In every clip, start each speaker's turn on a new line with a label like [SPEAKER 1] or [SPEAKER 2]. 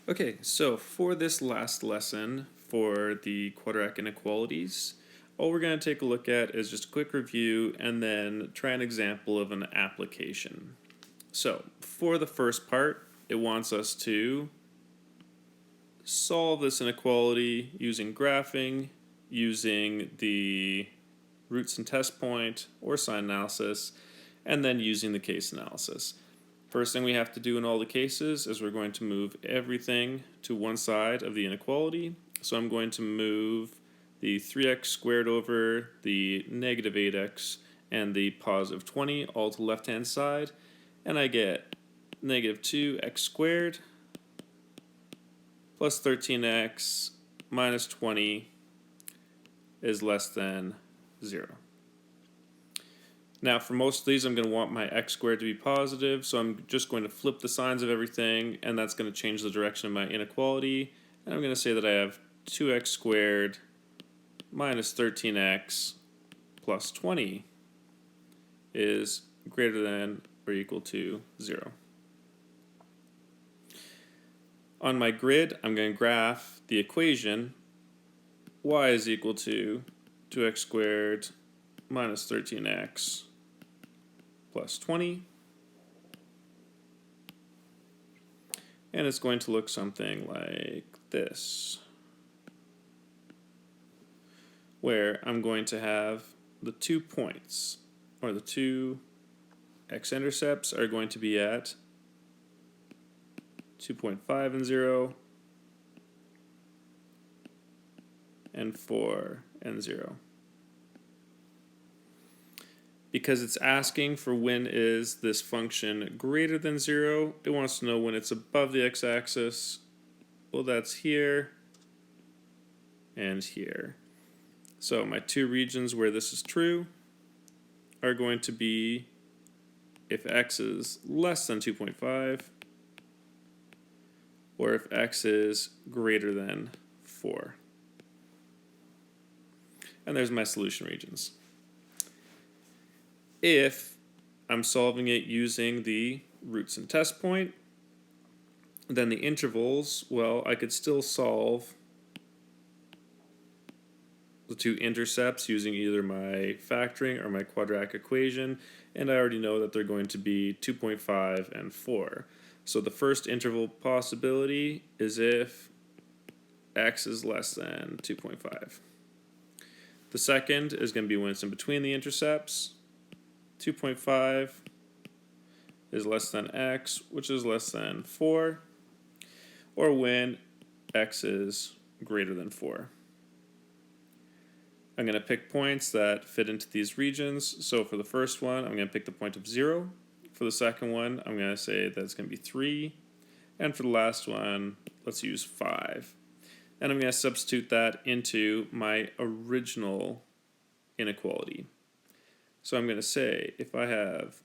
[SPEAKER 1] Okay, so for this last lesson for the quadratic inequalities, all we're going to take a look at is just a quick review and then try an example of an application. So for the first part, it wants us to solve this inequality using graphing, using the roots and test point or sign analysis, and then using the case analysis. First thing we have to do in all the cases is we're going to move everything to one side of the inequality. So I'm going to move the 3x squared over the negative 8x and the positive 20 all to the left-hand side, and I get negative 2x squared plus 13x minus 20 is less than 0. Now for most of these I'm going to want my x squared to be positive, so I'm just going to flip the signs of everything, and that's going to change the direction of my inequality. And I'm going to say that I have 2x squared minus 13x plus 20 is greater than or equal to 0. On my grid, I'm going to graph the equation y is equal to 2x squared minus 13x plus 20, and it's going to look something like this, where I'm going to have the 2 points, or the 2 x-intercepts are going to be at 2.5 and 0, and 4 and 0. Because it's asking for when is this function greater than 0, it wants to know when it's above the x-axis. Well, that's here and here. So my two regions where this is true are going to be if x is less than 2.5 or if x is greater than 4. And there's my solution regions. If I'm solving it using the roots and test point, then the intervals, well, I could still solve the two intercepts using either my factoring or my quadratic equation, and I already know that they're going to be 2.5 and 4. So the first interval possibility is if x is less than 2.5. The second is going to be when it's in between the intercepts. 2.5 is less than x, which is less than 4, or when x is greater than 4. I'm going to pick points that fit into these regions. So for the first one, I'm going to pick the point of 0. For the second one, I'm going to say that it's going to be 3. And for the last one, let's use 5. And I'm going to substitute that into my original inequality. So I'm going to say if I have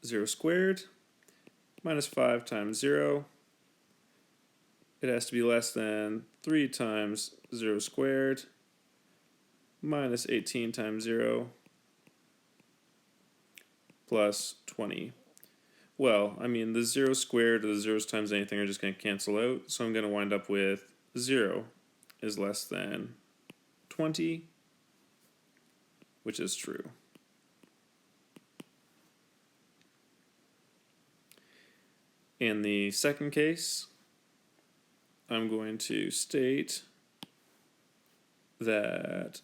[SPEAKER 1] 0 squared minus 5 times 0, it has to be less than 3 times 0 squared minus 18 times 0 plus 20. Well, I mean, the 0 squared or the zeros times anything are just going to cancel out, so I'm going to wind up with 0 is less than 20, which is true. In the second case, I'm going to state that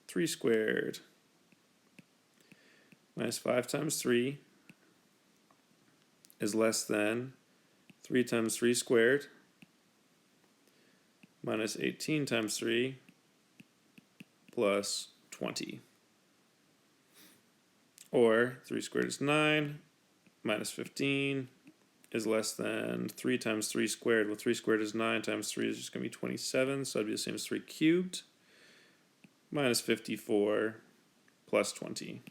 [SPEAKER 1] 3 squared minus 5 times 3 is less than 3 times 3 squared minus 18 times 3 plus 20. Or 3 squared is 9 minus 15 is less than 3 times 3 squared. Well, 3 squared is 9 times 3 is just going to be 27, so that'd be the same as 3 cubed, minus 54 plus 20.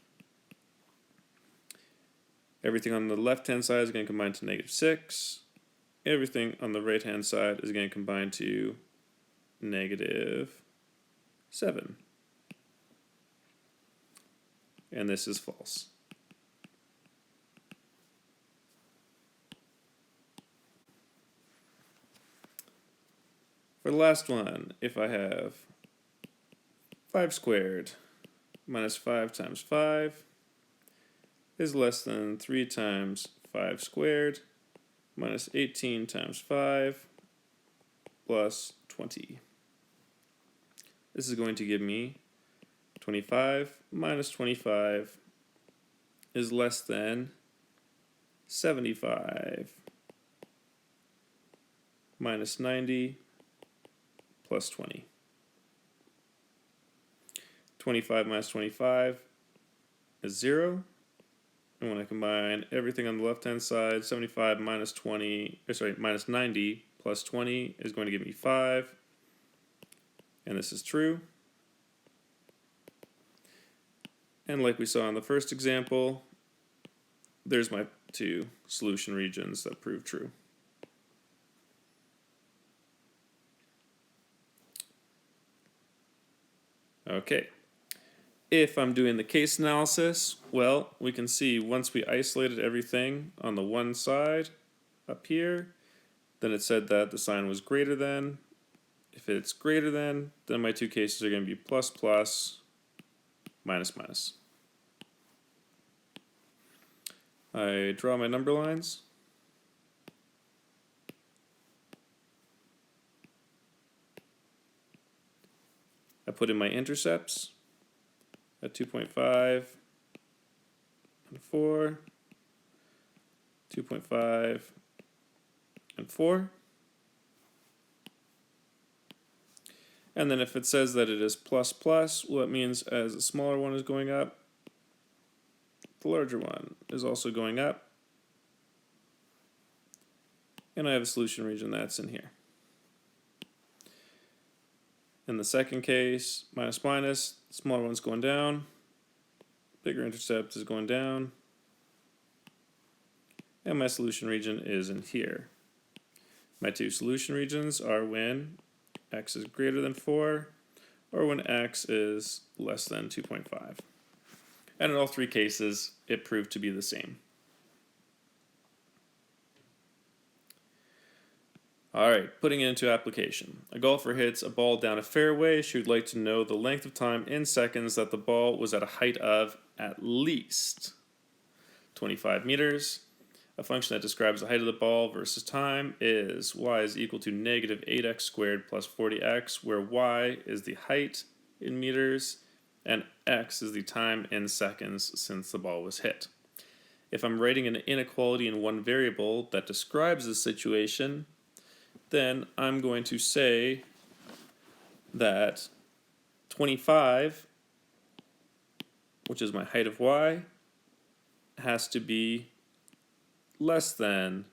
[SPEAKER 1] Everything on the left-hand side is going to combine to negative 6. Everything on the right-hand side is going to combine to negative 7. And this is false. For the last one, if I have 5 squared minus 5 times 5 is less than 3 times 5 squared minus 18 times 5 plus 20. This is going to give me 25 minus 25 is less than 75 minus 90 plus 20. 25 minus 25 is 0. And when I combine everything on the left-hand side, 75 minus 90 plus 20 is going to give me 5. And this is true. And like we saw in the first example, there's my two solution regions that prove true. Okay. If I'm doing the case analysis, well, we can see once we isolated everything on the one side up here, then it said that the sign was greater than. If it's greater than, then my two cases are going to be plus plus, minus minus. I draw my number lines. I put in my intercepts at 2.5 and 4, 2.5 and 4. And then if it says that it is plus plus, well, it means as the smaller one is going up, the larger one is also going up. And I have a solution region that's in here. In the second case, minus minus, smaller one's going down, bigger intercept is going down, and my solution region is in here. My two solution regions are when x is greater than 4 or when x is less than 2.5. And in all three cases, it proved to be the same. Alright, putting it into application. A golfer hits a ball down a fairway. She would like to know the length of time in seconds that the ball was at a height of at least 25 meters. A function that describes the height of the ball versus time is y is equal to negative 8x squared plus 40x, where y is the height in meters and x is the time in seconds since the ball was hit. If I'm writing an inequality in one variable that describes the situation, then I'm going to say that 25, which is my height of y, has to be less than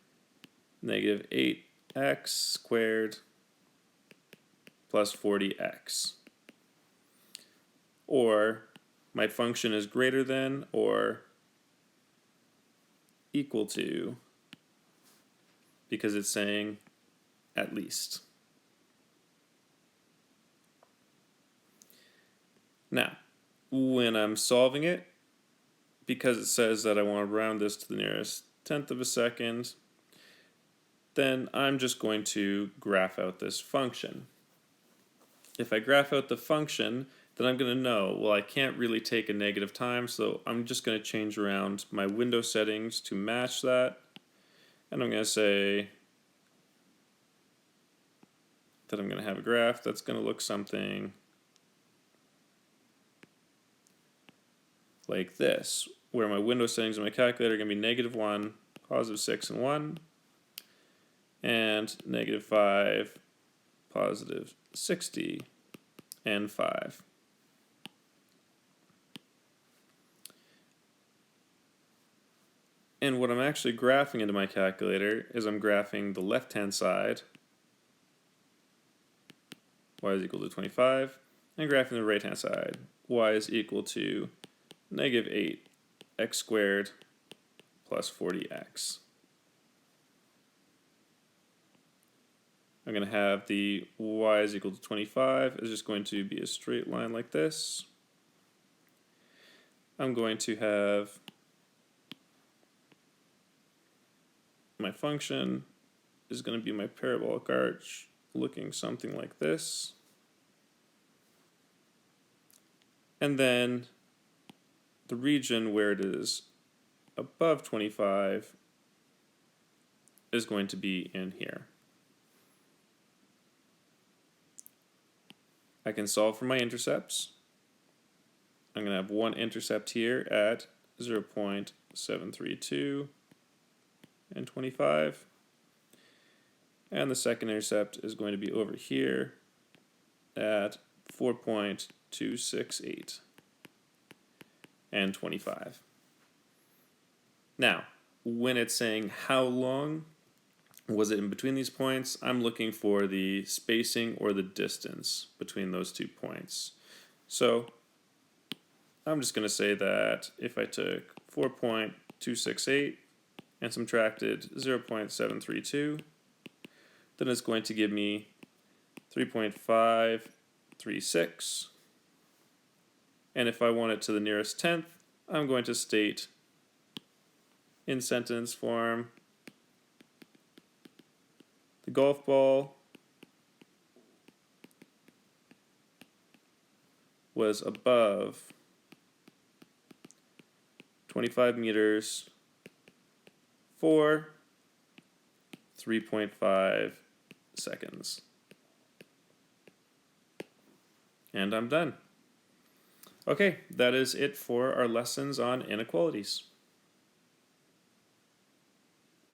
[SPEAKER 1] negative 8x squared plus 40x. Or my function is greater than or equal to, because it's saying at least. Now, when I'm solving it, because it says that I want to round this to the nearest tenth of a second, then I'm just going to graph out this function. If I graph out the function, then I'm going to know, well, I can't really take a negative time, so I'm just going to change around my window settings to match that. And I'm going to say that I'm going to have a graph that's going to look something like this, where my window settings on my calculator are going to be -1, +6 and 1, and -5, +60 and 5. And what I'm actually graphing into my calculator is I'm graphing the left-hand side, y is equal to 25, and graphing the right-hand side, y is equal to -8x squared plus 40x. I'm going to have the y is equal to 25 is just going to be a straight line like this. I'm going to have my function is going to be my parabolic arch looking something like this. And then the region where it is above 25 is going to be in here. I can solve for my intercepts. I'm going to have one intercept here at 0.732 and 25. And the second intercept is going to be over here at 4.268 and 25. Now, when it's saying how long was it in between these points, I'm looking for the spacing or the distance between those 2 points. So I'm just going to say that if I took 4.268 and subtracted 0.732, then it's going to give me 3.536. And if I want it to the nearest tenth, I'm going to state in sentence form the golf ball was above 25 meters for 3.5 seconds. And I'm done. Okay, that is it for our lessons on inequalities.